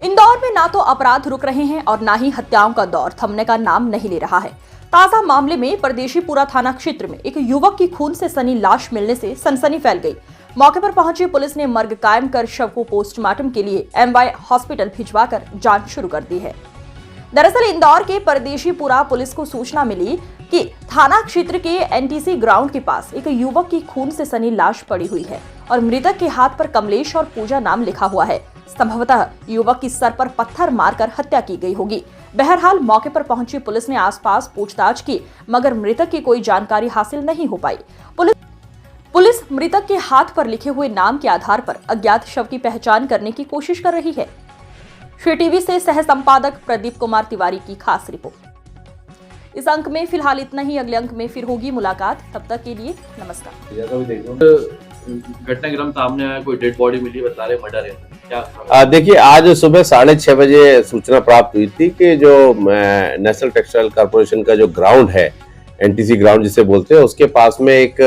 इंदौर में ना तो अपराध रुक रहे हैं और ना ही हत्याओं का दौर थमने का नाम नहीं ले रहा है। ताजा मामले में परदेशीपुरा थाना क्षेत्र में एक युवक की खून से सनी लाश मिलने से सनसनी फैल गई। मौके पर पहुंची पुलिस ने मर्ग कायम कर शव को पोस्टमार्टम के लिए एमवाय हॉस्पिटल भिजवाकर जांच शुरू कर दी है। दरअसल इंदौर के परदेशीपुरा पुलिस को सूचना मिली कि थाना क्षेत्र के एनटीसी ग्राउंड के पास एक युवक की खून से सनी लाश पड़ी हुई है और मृतक के हाथ पर कमलेश और पूजा नाम लिखा हुआ है। संभवतः युवक की सर पर पत्थर मारकर हत्या की गई होगी। बहरहाल मौके पर पहुंची पुलिस ने आसपास पूछताछ की, मगर मृतक की कोई जानकारी हासिल नहीं हो पाई। पुलिस मृतक के हाथ पर लिखे हुए नाम के आधार पर अज्ञात शव की पहचान करने की कोशिश कर रही है। श्री टीवी से सह संपादक प्रदीप कुमार तिवारी की खास रिपोर्ट। इस अंक में फिलहाल इतना ही, अगले अंक में फिर होगी मुलाकात। तब तक के लिए नमस्कार। घटनाक्रम सामने आया, कोई डेड बॉडी मिली, बता रहे मर्डर है क्या? देखिए, आज सुबह 6:30 बजे सूचना प्राप्त हुई थी कि जो नेशनल टेक्सटाइल कॉर्पोरेशन का जो ग्राउंड है, एनटीसी ग्राउंड जिसे बोलते हैं, उसके पास में एक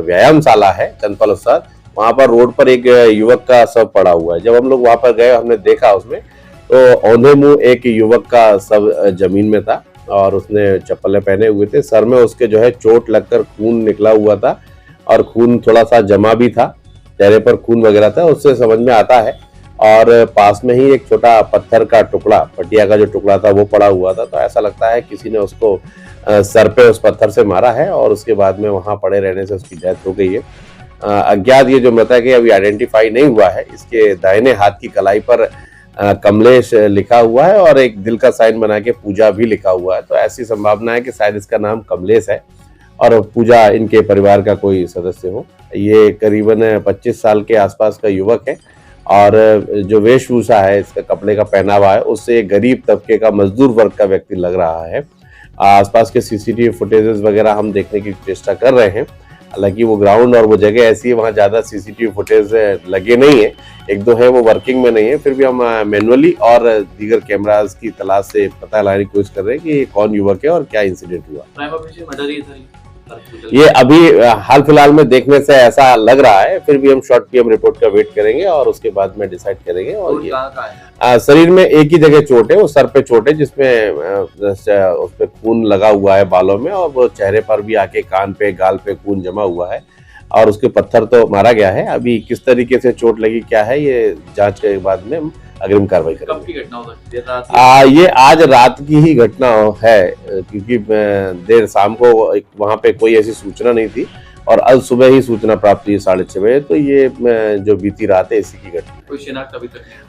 व्यायामशाला है चंदपाल उस्ताद। वहां पर रोड पर एक युवक का शव पड़ा हुआ है। जब हम लोग वहां पर गए, हमने देखा उसमें तो औंधे मुंह एक युवक का शव जमीन में था और उसने चप्पलें पहने हुए थे। सर में उसके जो है चोट लगकर खून निकला हुआ था और खून थोड़ा सा जमा भी था, चेहरे पर खून वगैरह था, उससे समझ में आता है। और पास में ही एक छोटा पत्थर का टुकड़ा, पटिया का जो टुकड़ा था, वो पड़ा हुआ था। तो ऐसा लगता है किसी ने उसको सर पे उस पत्थर से मारा है और उसके बाद में वहां पड़े रहने से उसकी डेथ हो गई है। अज्ञात ये जो मृतक है अभी आइडेंटिफाई नहीं हुआ है। इसके दाहिने हाथ की कलाई पर कमलेश लिखा हुआ है और एक दिल का साइन बना के पूजा भी लिखा हुआ है। तो ऐसी संभावना है कि शायद इसका नाम कमलेश है और पूजा इनके परिवार का कोई सदस्य हो। ये करीबन 25 साल के आसपास का युवक है और जो वेशभूषा है, इसका कपड़े का पहनावा है, उससे गरीब तबके का मजदूर वर्ग का व्यक्ति लग रहा है। आसपास के सीसीटीवी फुटेजेस वगैरह हम देखने की चेष्टा कर रहे हैं। हालांकि वो ग्राउंड और वो जगह ऐसी है, वहाँ ज़्यादा सीसीटीवी फुटेज लगे नहीं है, एक दो है, वो वर्किंग में नहीं है। फिर भी हम मैनुअली और दीगर कैमरास की तलाश से पता लगाने की कोशिश कर रहे हैं कि कौन युवक है और क्या इंसिडेंट हुआ। ये अभी हाल फिलहाल में देखने से ऐसा लग रहा है। फिर भी हम शॉर्ट पीएम रिपोर्ट का वेट करेंगे और उसके बाद में डिसाइड करेंगे। और ये शरीर में एक ही जगह चोट है, वो सर पे चोट है, जिसमें उस पे खून लगा हुआ है बालों में, और वो चेहरे पर भी आके कान पे, गाल पे खून जमा हुआ है और उसके पत्थर तो मारा गया है। अभी किस तरीके से चोट लगी क्या है, ये जांच के बाद में हम अग्रिम कार्रवाई करेंगे। कब की घटना हो सकती है? ये आज रात की ही घटना है, क्योंकि देर शाम को वहां पे कोई ऐसी सूचना नहीं थी और आज सुबह ही सूचना प्राप्त हुई 6:30 बजे। तो ये जो बीती रात है इसी की घटना। कोई शिनाख्त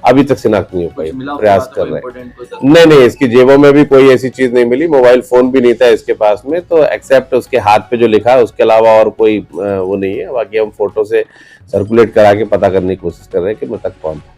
अभी तक शिनाख्त नहीं हो पाई, प्रयास कर रहे हैं। नहीं, इसकी जेबों में भी कोई ऐसी चीज नहीं मिली, मोबाइल फोन भी नहीं था इसके पास में। तो एक्सेप्ट उसके हाथ पे जो लिखा है उसके अलावा और कोई वो नहीं है। बाकी हम फोटो से सर्कुलेट करा के पता करने की कोशिश कर रहे हैं कि मृतक कौन है।